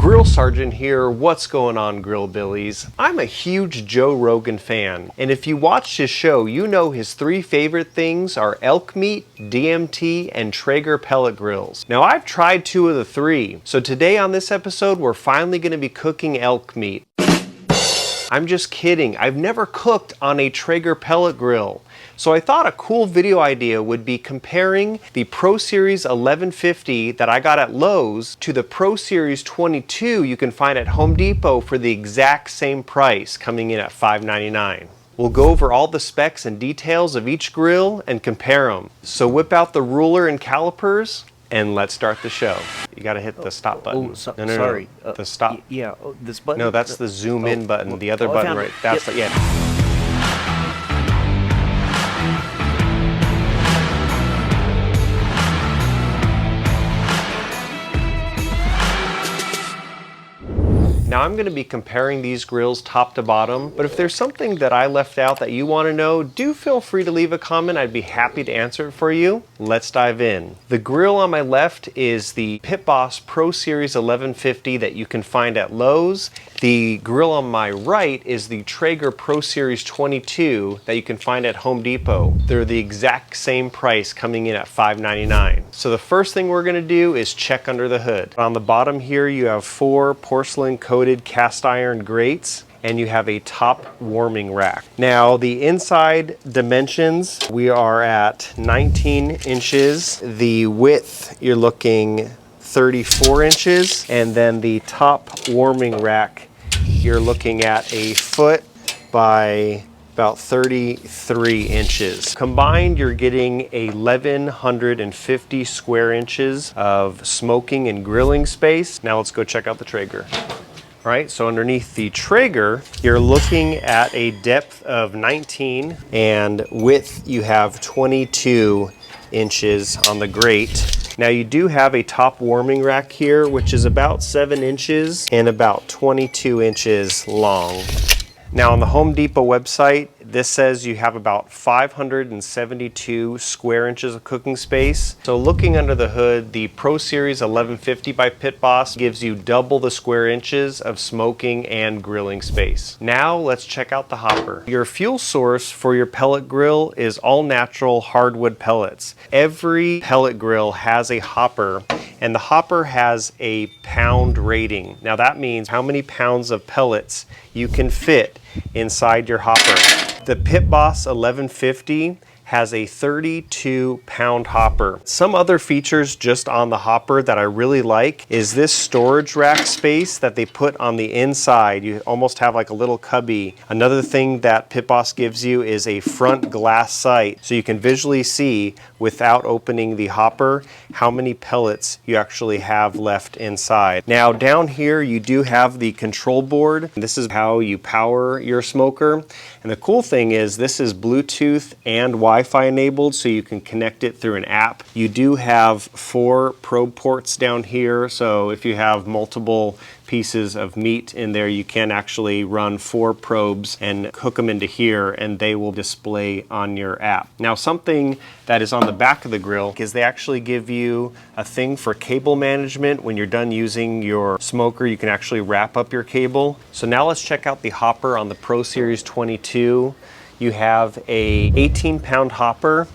Grill Sergeant here. What's going on, Grillbillies? I'm a huge Joe Rogan fan, and if you watched his show, you know his three favorite things are elk meat, DMT, and Traeger pellet grills. Now, I've tried two of the three, so today on this episode, we're finally going to be cooking elk meat. I'm just kidding. I've never cooked on a Traeger pellet grill. So I thought a cool video idea would be comparing the Pro Series 1150 that I got at Lowe's to the Pro Series 22 you can find at Home Depot for the exact same price, coming in at $5.99. We'll go over all the specs and details of each grill and compare them. So whip out the ruler and calipers and let's start the show. You gotta hit the stop button. No, sorry. The stop. Yeah, this button? No, that's the zoom in button. The other button, right? That's the, yeah. Now I'm going to be comparing these grills top to bottom, but if there's something that I left out that you want to know, do feel free to leave a comment. I'd be happy to answer it for you. Let's dive in. The grill on my left is the Pit Boss Pro Series 1150 that you can find at Lowe's. The grill on my right is the Traeger Pro Series 22 that you can find at Home Depot. They're the exact same price, coming in at $5.99. So the first thing we're going to do is check under the hood. On the bottom here you have 4 porcelain coated cast iron grates, and you have a top warming rack. Now the inside dimensions, we are at 19 inches. The width, you're looking 34 inches, and then the top warming rack, you're looking at a foot by about 33 inches. Combined, you're getting 1,150 square inches of smoking and grilling space. Now let's go check out the Traeger. All right, so underneath the Traeger, you're looking at a depth of 19, and width, you have 22 inches on the grate. Now you do have a top warming rack here, which is about 7 inches and about 22 inches long. Now on the Home Depot website, this says you have about 572 square inches of cooking space. So looking under the hood, the Pro Series 1150 by Pit Boss gives you double the square inches of smoking and grilling space. Now let's check out the hopper. Your fuel source for your pellet grill is all natural hardwood pellets. Every pellet grill has a hopper, and the hopper has a pound rating. Now that means how many pounds of pellets you can fit inside your hopper. The Pit Boss 1150 has a 32-pound hopper. Some other features just on the hopper that I really like is this storage rack space that they put on the inside. You almost have like a little cubby. Another thing that Pit Boss gives you is a front glass sight, so you can visually see without opening the hopper how many pellets you actually have left inside. Now down here you do have the control board. This is how you power your smoker, and the cool thing is this is Bluetooth and Wi-Fi enabled, so you can connect it through an app. You do have 4 probe ports down here, so if you have multiple pieces of meat in there, you can actually run 4 probes and hook them into here, and they will display on your app. Now something that is on the back of the grill is they actually give you a thing for cable management. When you're done using your smoker, you can actually wrap up your cable. So now let's check out the hopper on the Pro Series 22. You have a 18-pound hopper,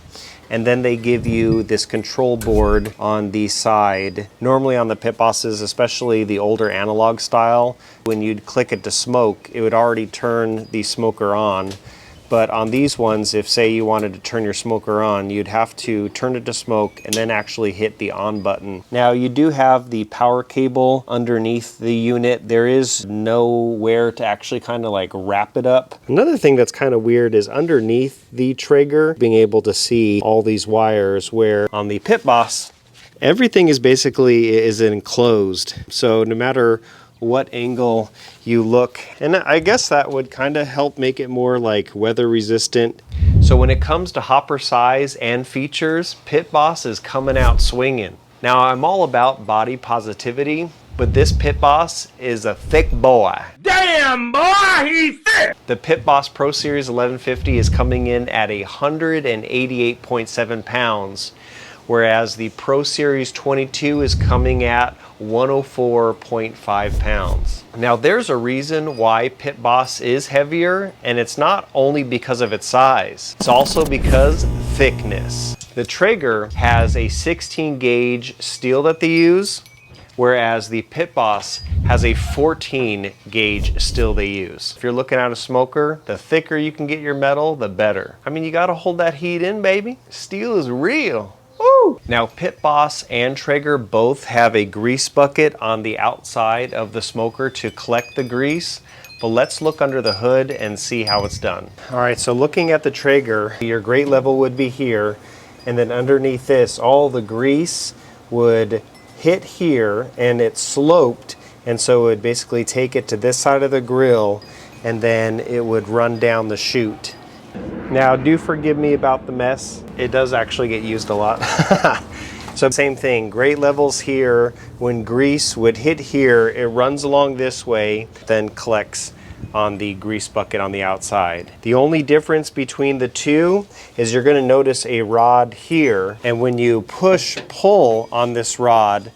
and then they give you this control board on the side. Normally on the Pit Bosses, especially the older analog style, when you'd click it to smoke, it would already turn the smoker on. But on these ones, if say you wanted to turn your smoker on, you'd have to turn it to smoke and then actually hit the on button. Now you do have the power cable underneath the unit. There is nowhere to actually kind of like wrap it up. Another thing that's kind of weird is underneath the Traeger, being able to see all these wires, where on the Pit Boss, everything is basically enclosed. So no matter what angle you look, and I guess that would kind of help make it more like weather resistant. So when it comes to hopper size and features, Pit Boss is coming out swinging. Now I'm all about body positivity, but this Pit Boss is a thick boy. Damn boy, he's thick! The Pit Boss Pro Series 1150 is coming in at 188.7 pounds, whereas the Pro Series 22 is coming at 104.5 pounds. Now there's a reason why Pit Boss is heavier, and it's not only because of its size, it's also because thickness. The Traeger has a 16 gauge steel that they use, whereas the Pit Boss has a 14 gauge steel they use. If you're looking at a smoker, the thicker you can get your metal, the better. I mean, you gotta hold that heat in, baby. Steel is real. Woo! Now, Pit Boss and Traeger both have a grease bucket on the outside of the smoker to collect the grease, but let's look under the hood and see how it's done. All right, so looking at the Traeger, your grate level would be here, and then underneath this, all the grease would hit here and it sloped, and so it would basically take it to this side of the grill and then it would run down the chute. Now do forgive me about the mess. It does actually get used a lot. So same thing, grate levels here. When grease would hit here, it runs along this way, then collects on the grease bucket on the outside. The only difference between the two is you're going to notice a rod here, and when you pull on this rod,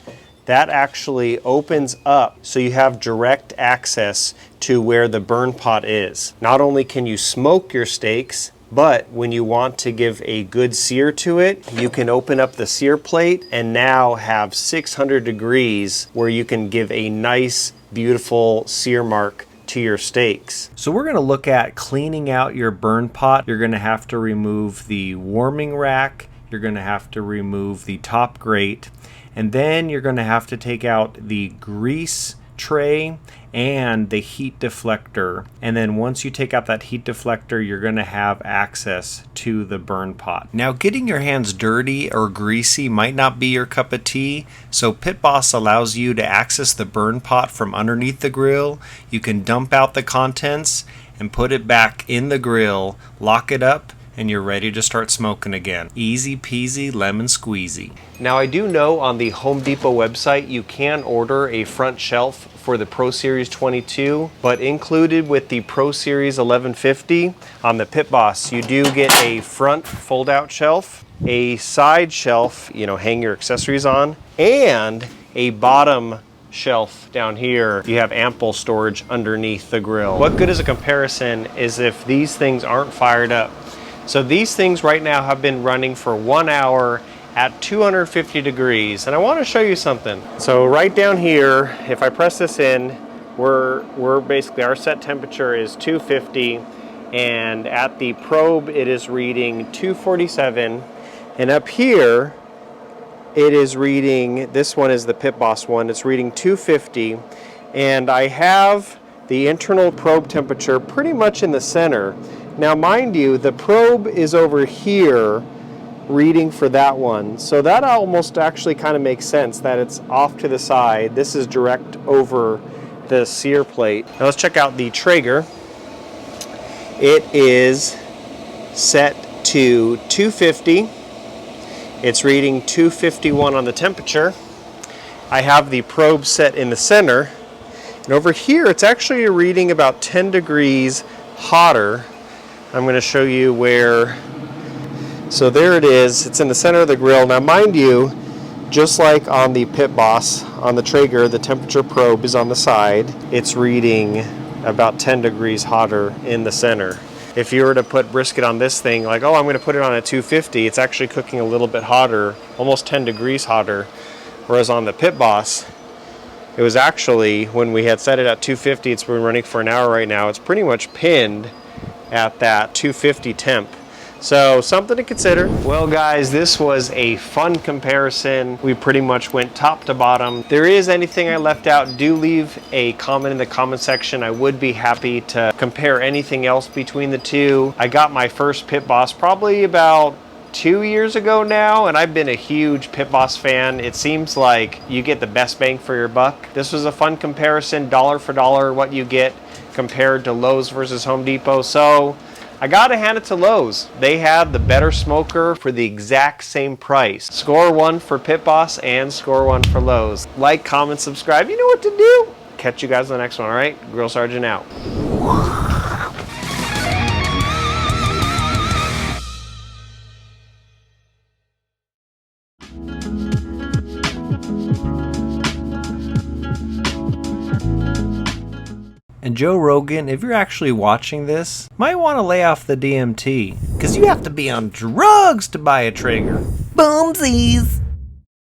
that actually opens up so you have direct access to where the burn pot is. Not only can you smoke your steaks, but when you want to give a good sear to it, you can open up the sear plate and now have 600 degrees where you can give a nice, beautiful sear mark to your steaks. So we're going to look at cleaning out your burn pot. You're going to have to remove the warming rack. You're going to have to remove the top grate. And then you're going to have to take out the grease tray and the heat deflector. And then once you take out that heat deflector, you're going to have access to the burn pot. Now, getting your hands dirty or greasy might not be your cup of tea, so Pit Boss allows you to access the burn pot from underneath the grill. You can dump out the contents and put it back in the grill, lock it up, and you're ready to start smoking again. Easy peasy lemon squeezy. Now, I do know on the Home Depot website you can order a front shelf for the Pro Series 22, but included with the Pro Series 1150 on the Pit Boss, you do get a front fold-out shelf, a side shelf, hang your accessories on, and a bottom shelf down here. You have ample storage underneath the grill. What good is a comparison is if these things aren't fired up. So these things right now have been running for 1 hour at 250 degrees, and I want to show you something. So right down here, if I press this in, we're basically, our set temperature is 250, and at the probe it is reading 247, and up here it is reading, this one is the Pit Boss one, it's reading 250, and I have the internal probe temperature pretty much in the center. Now mind you, the probe is over here reading for that one. So that almost actually kind of makes sense that it's off to the side. This is direct over the sear plate. Now let's check out the Traeger. It is set to 250. It's reading 251 on the temperature. I have the probe set in the center. And over here, it's actually reading about 10 degrees hotter. I'm going to show you where, so there it is, it's in the center of the grill. Now mind you, just like on the Pit Boss, on the Traeger, the temperature probe is on the side. It's reading about 10 degrees hotter in the center. If you were to put brisket on this thing, like, oh, I'm going to put it on at 250, it's actually cooking a little bit hotter, almost 10 degrees hotter. Whereas on the Pit Boss, it was actually, when we had set it at 250, it's been running for an hour right now, it's pretty much pinned at that 250 temp. So something to consider. Well guys, this was a fun comparison. We pretty much went top to bottom. If there is anything I left out, do leave a comment in the comment section. I would be happy to compare anything else between the two. I got my first Pit Boss probably about 2 years ago now, and I've been a huge Pit Boss fan. It seems like you get the best bang for your buck. This was a fun comparison, dollar for dollar, what you get compared to Lowe's versus Home Depot. So I gotta hand it to Lowe's. They had the better smoker for the exact same price. Score one for Pit Boss and score one for Lowe's. Like, comment, subscribe. You know what to do. Catch you guys on the next one, all right? Grill Sergeant out. And Joe Rogan, if you're actually watching this, might want to lay off the DMT, because you have to be on drugs to buy a Traeger. Boomsies!